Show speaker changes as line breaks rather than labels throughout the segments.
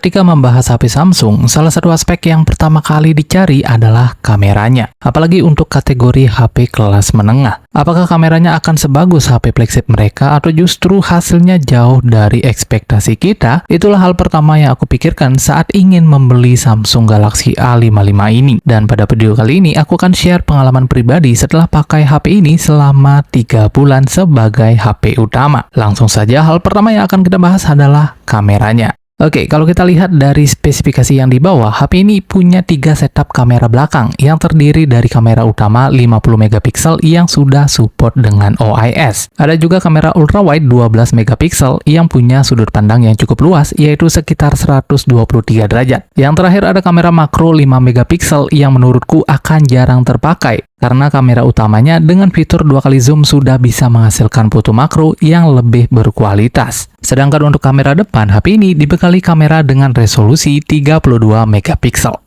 Ketika membahas HP Samsung, salah satu aspek yang pertama kali dicari adalah kameranya. Apalagi untuk kategori HP kelas menengah. Apakah kameranya akan sebagus HP flagship mereka atau justru hasilnya jauh dari ekspektasi kita? Itulah hal pertama yang aku pikirkan saat ingin membeli Samsung Galaxy A55 ini. Dan pada video kali ini aku akan share pengalaman pribadi setelah pakai HP ini selama 3 bulan sebagai HP utama. Langsung saja, hal pertama yang akan kita bahas adalah kameranya. Oke, kalau kita lihat dari spesifikasi yang di bawah, HP ini punya 3 setup kamera belakang yang terdiri dari kamera utama 50 megapiksel yang sudah support dengan OIS. Ada juga kamera ultrawide 12 megapiksel yang punya sudut pandang yang cukup luas, yaitu sekitar 123 derajat. Yang terakhir ada kamera makro 5 megapiksel yang menurutku akan jarang terpakai, karena kamera utamanya dengan fitur 2 kali zoom sudah bisa menghasilkan foto makro yang lebih berkualitas. Sedangkan untuk kamera depan, HP ini dibekali kamera dengan resolusi 32 megapiksel.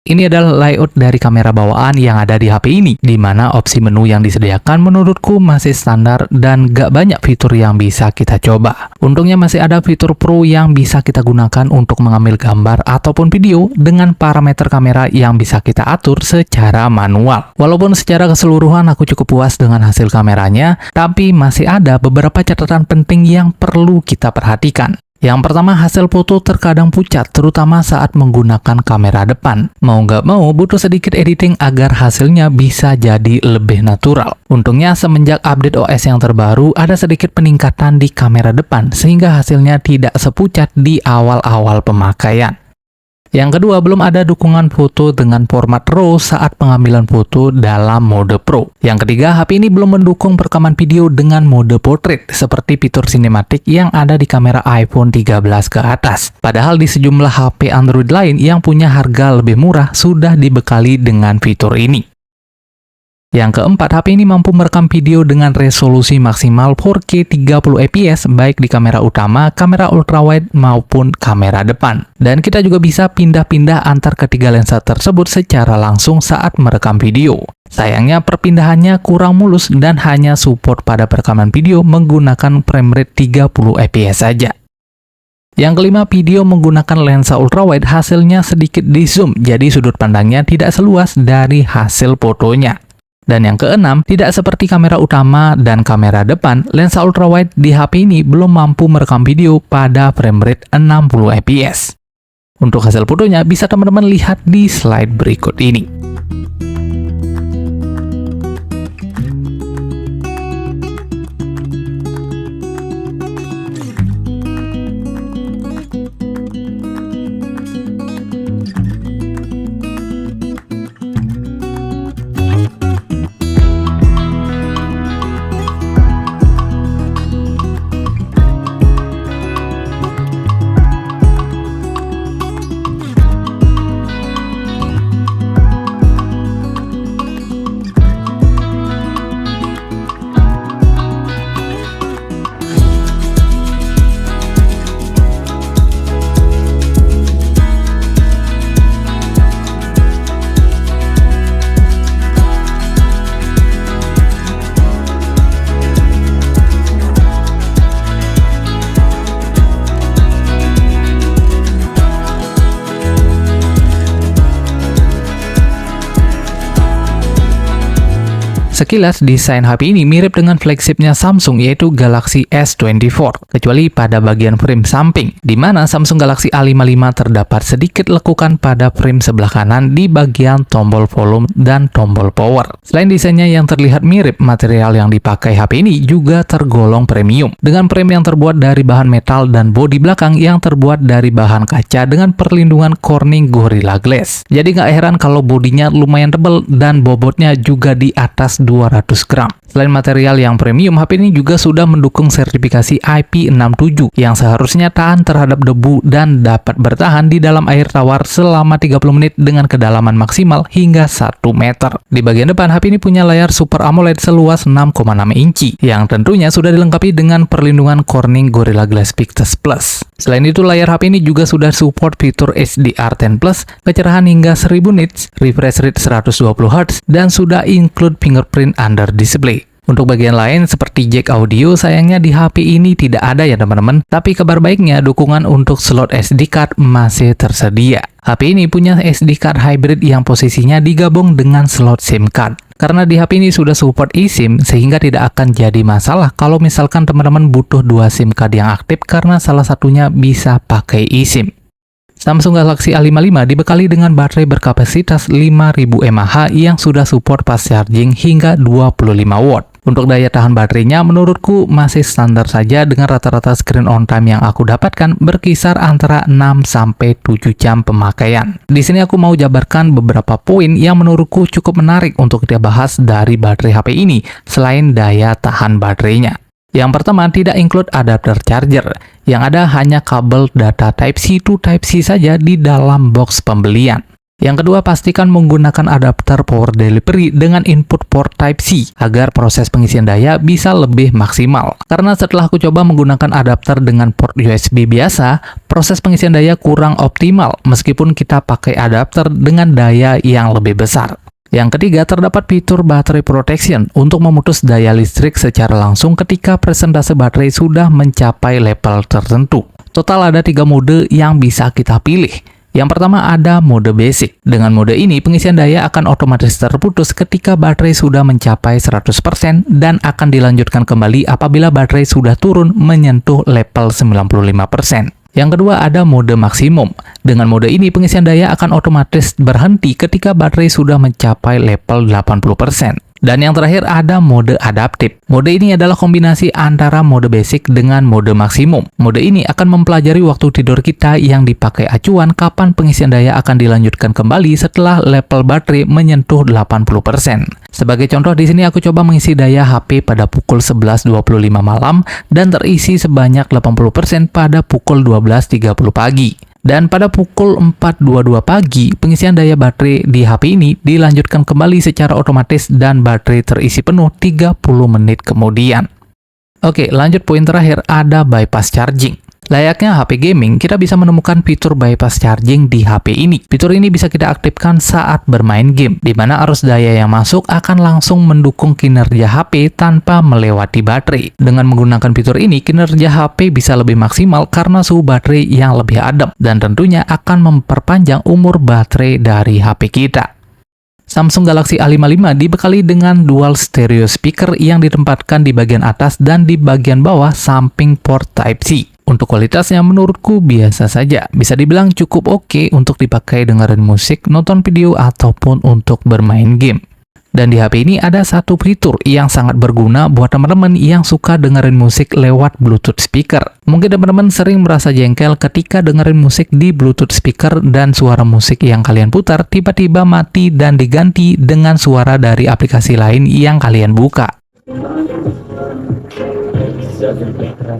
Ini adalah layout dari kamera bawaan yang ada di HP ini, di mana opsi menu yang disediakan menurutku masih standar dan gak banyak fitur yang bisa kita coba. Untungnya masih ada fitur Pro yang bisa kita gunakan untuk mengambil gambar ataupun video dengan parameter kamera yang bisa kita atur secara manual. Walaupun secara keseluruhan aku cukup puas dengan hasil kameranya, tapi masih ada beberapa catatan penting yang perlu kita perhatikan. Yang pertama, hasil foto terkadang pucat, terutama saat menggunakan kamera depan. Mau nggak mau, butuh sedikit editing agar hasilnya bisa jadi lebih natural. Untungnya, semenjak update OS yang terbaru, ada sedikit peningkatan di kamera depan, sehingga hasilnya tidak sepucat di awal-awal pemakaian. Yang kedua, belum ada dukungan foto dengan format RAW saat pengambilan foto dalam mode Pro. Yang ketiga, HP ini belum mendukung perekaman video dengan mode portrait seperti fitur sinematik yang ada di kamera iPhone 13 ke atas. Padahal di sejumlah HP Android lain yang punya harga lebih murah sudah dibekali dengan fitur ini. Yang keempat, HP ini mampu merekam video dengan resolusi maksimal 4K 30 fps baik di kamera utama, kamera ultrawide maupun kamera depan. Dan kita juga bisa pindah-pindah antar ketiga lensa tersebut secara langsung saat merekam video. Sayangnya perpindahannya kurang mulus dan hanya support pada perekaman video menggunakan frame rate 30 fps saja. Yang kelima, video menggunakan lensa ultrawide hasilnya sedikit di zoom, jadi sudut pandangnya tidak seluas dari hasil fotonya. Dan yang keenam, tidak seperti kamera utama dan kamera depan, lensa ultrawide di HP ini belum mampu merekam video pada frame rate 60 fps. Untuk hasil fotonya bisa teman-teman lihat di slide berikut ini. Sekilas, desain HP ini mirip dengan flagshipnya Samsung yaitu Galaxy S24, kecuali pada bagian frame samping, di mana Samsung Galaxy A55 terdapat sedikit lekukan pada frame sebelah kanan di bagian tombol volume dan tombol power. Selain desainnya yang terlihat mirip, material yang dipakai HP ini juga tergolong premium, dengan frame yang terbuat dari bahan metal dan bodi belakang yang terbuat dari bahan kaca dengan perlindungan Corning Gorilla Glass. Jadi nggak heran kalau bodinya lumayan tebal dan bobotnya juga di atas 200 gram. Selain material yang premium, HP ini juga sudah mendukung sertifikasi IP67 yang seharusnya tahan terhadap debu dan dapat bertahan di dalam air tawar selama 30 menit dengan kedalaman maksimal hingga 1 meter. Di bagian depan, HP ini punya layar Super AMOLED seluas 6,6 inci yang tentunya sudah dilengkapi dengan perlindungan Corning Gorilla Glass Victus Plus. Selain itu, layar HP ini juga sudah support fitur HDR10+, kecerahan hingga 1000 nits, refresh rate 120 Hz, dan sudah include fingerprint under display. Untuk bagian lain seperti jack audio, sayangnya di HP ini tidak ada ya teman-teman. Tapi kabar baiknya dukungan untuk slot SD card masih tersedia. HP ini punya SD card hybrid yang posisinya digabung dengan slot SIM card. Karena di HP ini sudah support eSIM, sehingga tidak akan jadi masalah kalau misalkan teman-teman butuh 2 SIM card yang aktif karena salah satunya bisa pakai eSIM. Samsung Galaxy A55 dibekali dengan baterai berkapasitas 5000 mAh yang sudah support fast charging hingga 25 watt. Untuk daya tahan baterainya menurutku masih standar saja dengan rata-rata screen on time yang aku dapatkan berkisar antara 6-7 jam pemakaian. Di sini aku mau jabarkan beberapa poin yang menurutku cukup menarik untuk kita bahas dari baterai HP ini selain daya tahan baterainya. Yang pertama, tidak include adapter charger. Yang ada hanya kabel data Type-C to Type-C saja di dalam box pembelian. Yang kedua, pastikan menggunakan adapter power delivery dengan input port Type-C agar proses pengisian daya bisa lebih maksimal. Karena setelah aku coba menggunakan adapter dengan port USB biasa, proses pengisian daya kurang optimal meskipun kita pakai adapter dengan daya yang lebih besar. Yang ketiga, terdapat fitur battery protection untuk memutus daya listrik secara langsung ketika persentase baterai sudah mencapai level tertentu. Total ada 3 mode yang bisa kita pilih. Yang pertama ada mode basic. Dengan mode ini, pengisian daya akan otomatis terputus ketika baterai sudah mencapai 100% dan akan dilanjutkan kembali apabila baterai sudah turun menyentuh level 95%. Yang kedua ada mode maksimum. Dengan mode ini pengisian daya akan otomatis berhenti ketika baterai sudah mencapai level 80%. Dan yang terakhir ada mode adaptif. Mode ini adalah kombinasi antara mode basic dengan mode maksimum. Mode ini akan mempelajari waktu tidur kita yang dipakai acuan kapan pengisian daya akan dilanjutkan kembali setelah level baterai menyentuh 80%. Sebagai contoh di sini aku coba mengisi daya HP pada pukul 11.25 malam dan terisi sebanyak 80% pada pukul 12.30 pagi. Dan pada pukul 4.22 pagi, pengisian daya baterai di HP ini dilanjutkan kembali secara otomatis dan baterai terisi penuh 30 menit kemudian. Oke, lanjut poin terakhir, ada bypass charging. Layaknya HP gaming, kita bisa menemukan fitur bypass charging di HP ini. Fitur ini bisa kita aktifkan saat bermain game, di mana arus daya yang masuk akan langsung mendukung kinerja HP tanpa melewati baterai. Dengan menggunakan fitur ini, kinerja HP bisa lebih maksimal karena suhu baterai yang lebih adem, dan tentunya akan memperpanjang umur baterai dari HP kita. Samsung Galaxy A55 dibekali dengan dual stereo speaker yang ditempatkan di bagian atas dan di bagian bawah samping port Type-C. Untuk kualitasnya menurutku biasa saja, bisa dibilang cukup oke untuk dipakai dengerin musik, nonton video, ataupun untuk bermain game. Dan di HP ini ada satu fitur yang sangat berguna buat teman-teman yang suka dengerin musik lewat Bluetooth speaker. Mungkin teman-teman sering merasa jengkel ketika dengerin musik di Bluetooth speaker dan suara musik yang kalian putar tiba-tiba mati dan diganti dengan suara dari aplikasi lain yang kalian buka.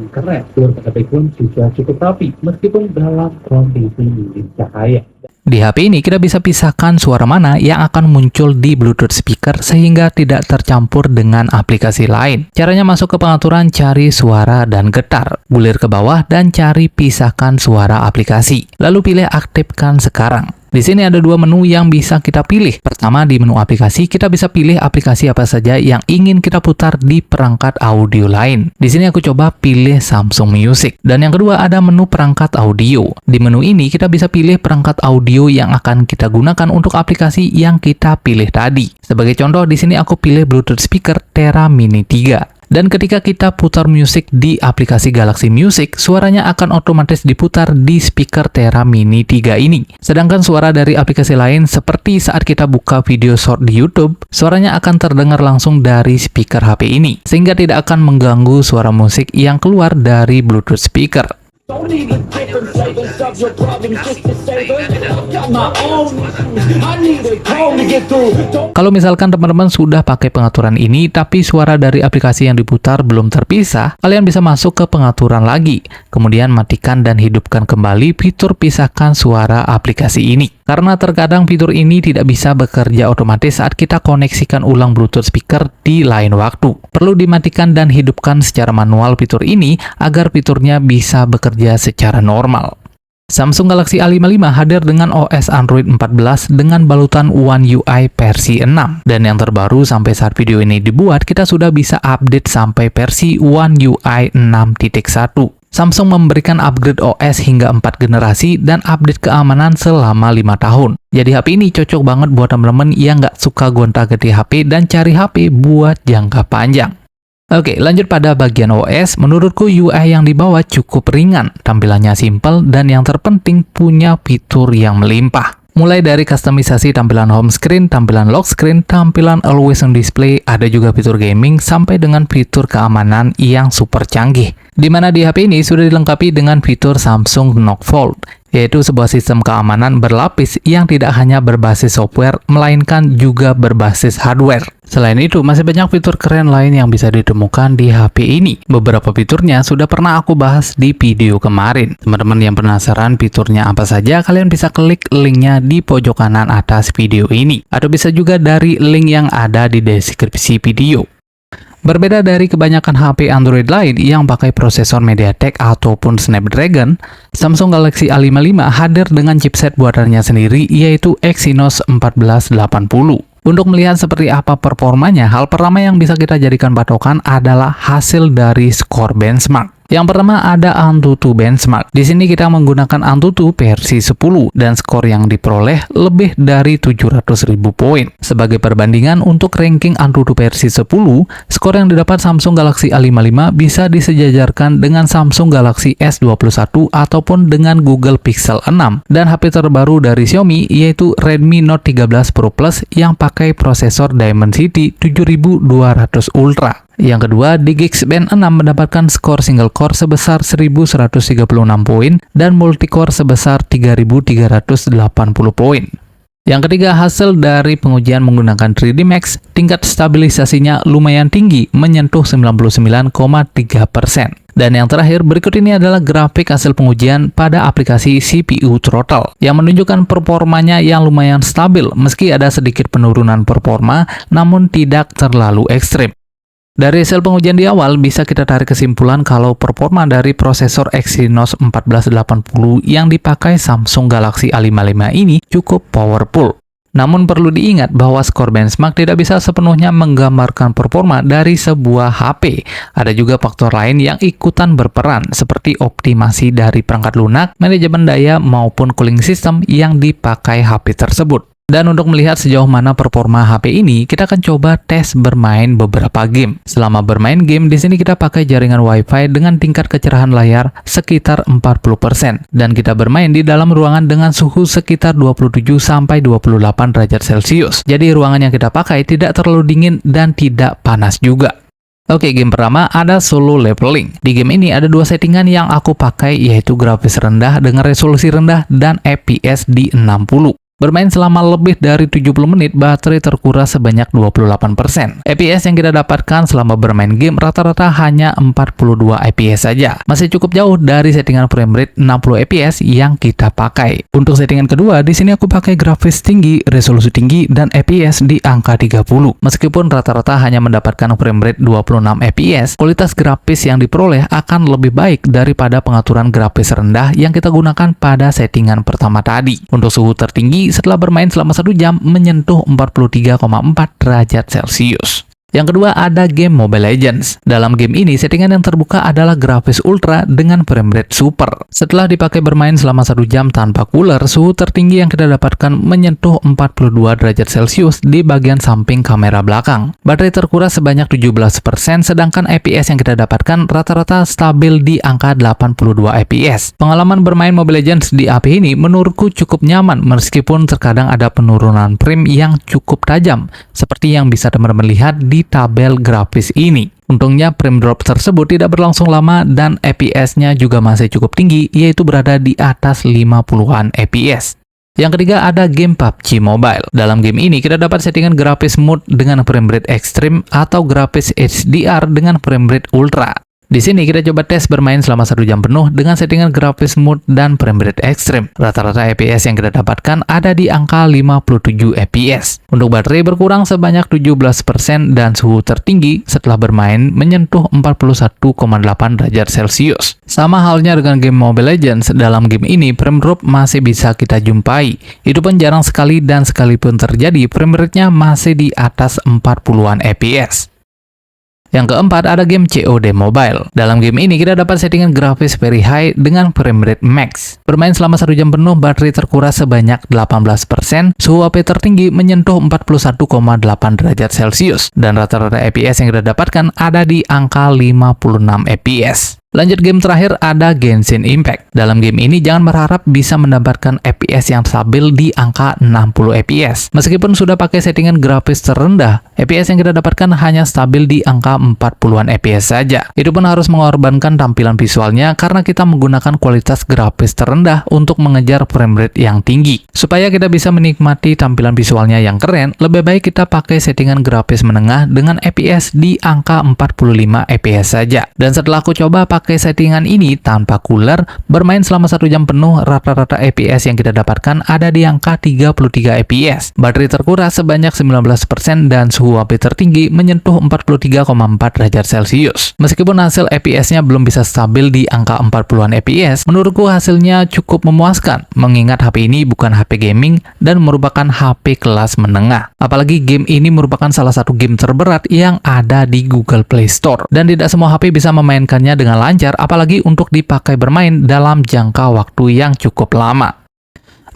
Keren, suara background juga cukup rapi meskipun dalam kondisi minim cahaya. Di HP ini kita bisa pisahkan suara mana yang akan muncul di Bluetooth speaker sehingga tidak tercampur dengan aplikasi lain. Caranya masuk ke pengaturan, cari suara dan getar, gulir ke bawah dan cari pisahkan suara aplikasi. Lalu pilih aktifkan sekarang. Di sini ada 2 menu yang bisa kita pilih. Pertama, di menu aplikasi, kita bisa pilih aplikasi apa saja yang ingin kita putar di perangkat audio lain. Di sini aku coba pilih Samsung Music. Dan yang kedua, ada menu perangkat audio. Di menu ini, kita bisa pilih perangkat audio yang akan kita gunakan untuk aplikasi yang kita pilih tadi. Sebagai contoh, di sini aku pilih Bluetooth speaker Tera Mini 3. Dan ketika kita putar musik di aplikasi Galaxy Music, suaranya akan otomatis diputar di speaker Tera Mini 3 ini. Sedangkan suara dari aplikasi lain seperti saat kita buka video short di YouTube, suaranya akan terdengar langsung dari speaker HP ini, sehingga tidak akan mengganggu suara musik yang keluar dari Bluetooth speaker. Kalau misalkan teman-teman sudah pakai pengaturan ini, tapi suara dari aplikasi yang diputar belum terpisah, kalian bisa masuk ke pengaturan lagi. Kemudian matikan dan hidupkan kembali fitur pisahkan suara aplikasi ini. Karena terkadang fitur ini tidak bisa bekerja otomatis saat kita koneksikan ulang Bluetooth speaker di lain waktu. Perlu dimatikan dan hidupkan secara manual fitur ini agar fiturnya bisa bekerja secara normal. Samsung Galaxy A55 hadir dengan OS Android 14 dengan balutan One UI versi 6. Dan yang terbaru sampai saat video ini dibuat, kita sudah bisa update sampai versi One UI 6.1. Samsung memberikan upgrade OS hingga 4 generasi dan update keamanan selama 5 tahun. Jadi HP ini cocok banget buat teman-teman yang nggak suka gonta-ganti HP dan cari HP buat jangka panjang. Oke, lanjut pada bagian OS. Menurutku UI yang dibawa cukup ringan, tampilannya simple, dan yang terpenting punya fitur yang melimpah. Mulai dari kustomisasi tampilan home screen, tampilan lock screen, tampilan always on display, ada juga fitur gaming, sampai dengan fitur keamanan yang super canggih. Di mana di HP ini sudah dilengkapi dengan fitur Samsung Knock Vault, yaitu sebuah sistem keamanan berlapis yang tidak hanya berbasis software, melainkan juga berbasis hardware. Selain itu, masih banyak fitur keren lain yang bisa ditemukan di HP ini. Beberapa fiturnya sudah pernah aku bahas di video kemarin. Teman-teman yang penasaran fiturnya apa saja, kalian bisa klik linknya di pojok kanan atas video ini. Atau bisa juga dari link yang ada di deskripsi video. Berbeda dari kebanyakan HP Android lain yang pakai prosesor MediaTek ataupun Snapdragon, Samsung Galaxy A55 hadir dengan chipset buatannya sendiri, yaitu Exynos 1480. Untuk melihat seperti apa performanya, hal pertama yang bisa kita jadikan patokan adalah hasil dari skor benchmark. Yang pertama ada AnTuTu benchmark. Di sini kita menggunakan AnTuTu versi 10 dan skor yang diperoleh lebih dari 700.000 poin. Sebagai perbandingan untuk ranking AnTuTu versi 10, skor yang didapat Samsung Galaxy A55 bisa disejajarkan dengan Samsung Galaxy S21 ataupun dengan Google Pixel 6 dan HP terbaru dari Xiaomi yaitu Redmi Note 13 Pro Plus yang pakai prosesor Dimensity 7200 Ultra. Yang kedua, di Geekbench 6 mendapatkan skor single core sebesar 1136 poin dan multicore sebesar 3380 poin. Yang ketiga, hasil dari pengujian menggunakan 3D Max, tingkat stabilisasinya lumayan tinggi, menyentuh 99,3%. Dan yang terakhir, berikut ini adalah grafik hasil pengujian pada aplikasi CPU Throttle, yang menunjukkan performanya yang lumayan stabil, meski ada sedikit penurunan performa, namun tidak terlalu ekstrim. Dari hasil pengujian di awal, bisa kita tarik kesimpulan kalau performa dari prosesor Exynos 1480 yang dipakai Samsung Galaxy A55 ini cukup powerful. Namun perlu diingat bahwa skor benchmark tidak bisa sepenuhnya menggambarkan performa dari sebuah HP. Ada juga faktor lain yang ikutan berperan, seperti optimasi dari perangkat lunak, manajemen daya, maupun cooling system yang dipakai HP tersebut. Dan untuk melihat sejauh mana performa HP ini, kita akan coba tes bermain beberapa game. Selama bermain game, di sini kita pakai jaringan WiFi dengan tingkat kecerahan layar sekitar 40%. Dan kita bermain di dalam ruangan dengan suhu sekitar 27-28 derajat Celcius. Jadi ruangan yang kita pakai tidak terlalu dingin dan tidak panas juga. Oke, game pertama ada solo leveling. Di game ini ada dua settingan yang aku pakai, yaitu grafis rendah dengan resolusi rendah dan FPS di 60. Bermain selama lebih dari 70 menit, baterai terkuras sebanyak 28%. FPS yang kita dapatkan selama bermain game rata-rata hanya 42 FPS saja. Masih cukup jauh dari settingan frame rate 60 FPS yang kita pakai. Untuk settingan kedua, di sini aku pakai grafis tinggi, resolusi tinggi, dan FPS di angka 30. Meskipun rata-rata hanya mendapatkan frame rate 26 FPS, kualitas grafis yang diperoleh akan lebih baik daripada pengaturan grafis rendah yang kita gunakan pada settingan pertama tadi. Untuk suhu tertinggi, setelah bermain selama 1 jam menyentuh 43,4 derajat Celcius. Yang kedua ada game Mobile Legends. Dalam game ini, settingan yang terbuka adalah grafis ultra dengan frame rate super. Setelah dipakai bermain selama 1 jam tanpa cooler, suhu tertinggi yang kita dapatkan menyentuh 42 derajat Celcius di bagian samping kamera belakang. Baterai terkuras sebanyak 17%, sedangkan FPS yang kita dapatkan rata-rata stabil di angka 82 FPS. Pengalaman bermain Mobile Legends di HP ini menurutku cukup nyaman, meskipun terkadang ada penurunan frame yang cukup tajam, seperti yang bisa teman-teman lihat di tabel grafis ini. Untungnya frame drop tersebut tidak berlangsung lama dan FPS-nya juga masih cukup tinggi, yaitu berada di atas 50-an FPS. Yang ketiga ada game PUBG Mobile. Dalam game ini kita dapat settingan grafis mood dengan frame rate ekstrim atau grafis HDR dengan frame rate ultra. Di sini kita coba tes bermain selama 1 jam penuh dengan settingan grafis smooth dan frame rate ekstrim. Rata-rata FPS yang kita dapatkan ada di angka 57 FPS. Untuk baterai berkurang sebanyak 17% dan suhu tertinggi setelah bermain menyentuh 41,8 derajat Celcius. Sama halnya dengan game Mobile Legends, dalam game ini frame drop masih bisa kita jumpai. Itu pun jarang sekali dan sekalipun terjadi, frame rate-nya masih di atas 40-an FPS. Yang keempat ada game COD Mobile. Dalam game ini kita dapat settingan grafis very high dengan frame rate max. Bermain selama 1 jam penuh, baterai terkuras sebanyak 18%, suhu HP tertinggi menyentuh 41,8 derajat Celcius, dan rata-rata FPS yang kita dapatkan ada di angka 56 FPS. Lanjut game terakhir ada Genshin Impact. Dalam game ini jangan berharap bisa mendapatkan FPS yang stabil di angka 60 FPS. Meskipun sudah pakai settingan grafis terendah, FPS yang kita dapatkan hanya stabil di angka 40-an FPS saja. Itu pun harus mengorbankan tampilan visualnya karena kita menggunakan kualitas grafis terendah untuk mengejar frame rate yang tinggi. Supaya kita bisa menikmati tampilan visualnya yang keren, lebih baik kita pakai settingan grafis menengah dengan FPS di angka 45 FPS saja. Dan setelah aku coba pakai settingan ini tanpa cooler, bermain selama 1 jam penuh, rata-rata FPS yang kita dapatkan ada di angka 33 FPS. Baterai terkuras sebanyak 19% dan suhu HP tertinggi menyentuh 43,4 derajat Celcius. Meskipun hasil FPS-nya belum bisa stabil di angka 40-an FPS, menurutku hasilnya cukup memuaskan, mengingat HP ini bukan HP gaming dan merupakan HP kelas menengah. Apalagi game ini merupakan salah satu game terberat yang ada di Google Play Store, dan tidak semua HP bisa memainkannya dengan lancar, apalagi untuk dipakai bermain dalam jangka waktu yang cukup lama.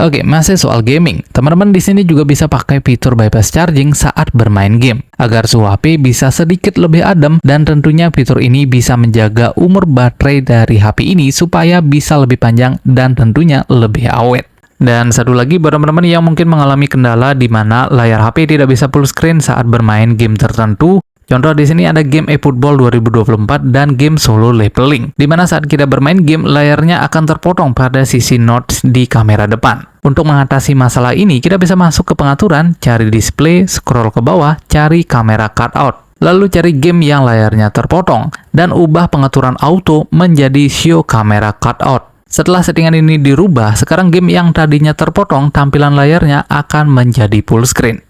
Oke, masih soal gaming. Teman-teman di sini juga bisa pakai fitur bypass charging saat bermain game, agar suhu HP bisa sedikit lebih adem, dan tentunya fitur ini bisa menjaga umur baterai dari HP ini supaya bisa lebih panjang dan tentunya lebih awet. Dan satu lagi buat teman-teman yang mungkin mengalami kendala di mana layar HP tidak bisa full screen saat bermain game tertentu. Contoh di sini ada game eFootball 2024 dan game Solo Leveling, di mana saat kita bermain game layarnya akan terpotong pada sisi notch di kamera depan. Untuk mengatasi masalah ini, kita bisa masuk ke pengaturan, cari display, scroll ke bawah, cari kamera cutout, lalu cari game yang layarnya terpotong, dan ubah pengaturan auto menjadi show kamera cutout. Setelah settingan ini dirubah, sekarang game yang tadinya terpotong, tampilan layarnya akan menjadi full screen.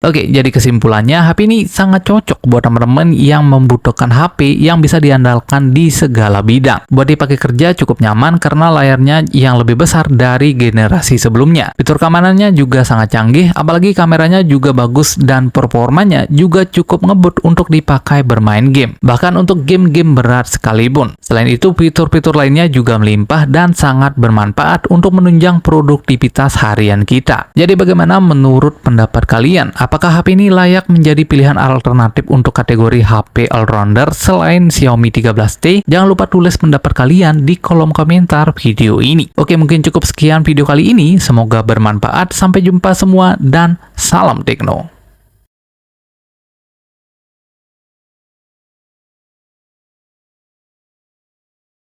Oke, jadi kesimpulannya HP ini sangat cocok buat teman-teman yang membutuhkan HP yang bisa diandalkan di segala bidang. Buat dipakai kerja cukup nyaman karena layarnya yang lebih besar dari generasi sebelumnya. Fitur keamanannya juga sangat canggih, apalagi kameranya juga bagus dan performanya juga cukup ngebut untuk dipakai bermain game. Bahkan untuk game-game berat sekalipun. Selain itu, fitur-fitur lainnya juga melimpah dan sangat bermanfaat untuk menunjang produktivitas harian kita. Jadi bagaimana menurut pendapat kalian? Apakah HP ini layak menjadi pilihan alternatif untuk kategori HP all-rounder selain Xiaomi 13T? Jangan lupa tulis pendapat kalian di kolom komentar video ini. Oke, mungkin cukup sekian video kali ini. Semoga bermanfaat. Sampai jumpa semua dan salam tekno.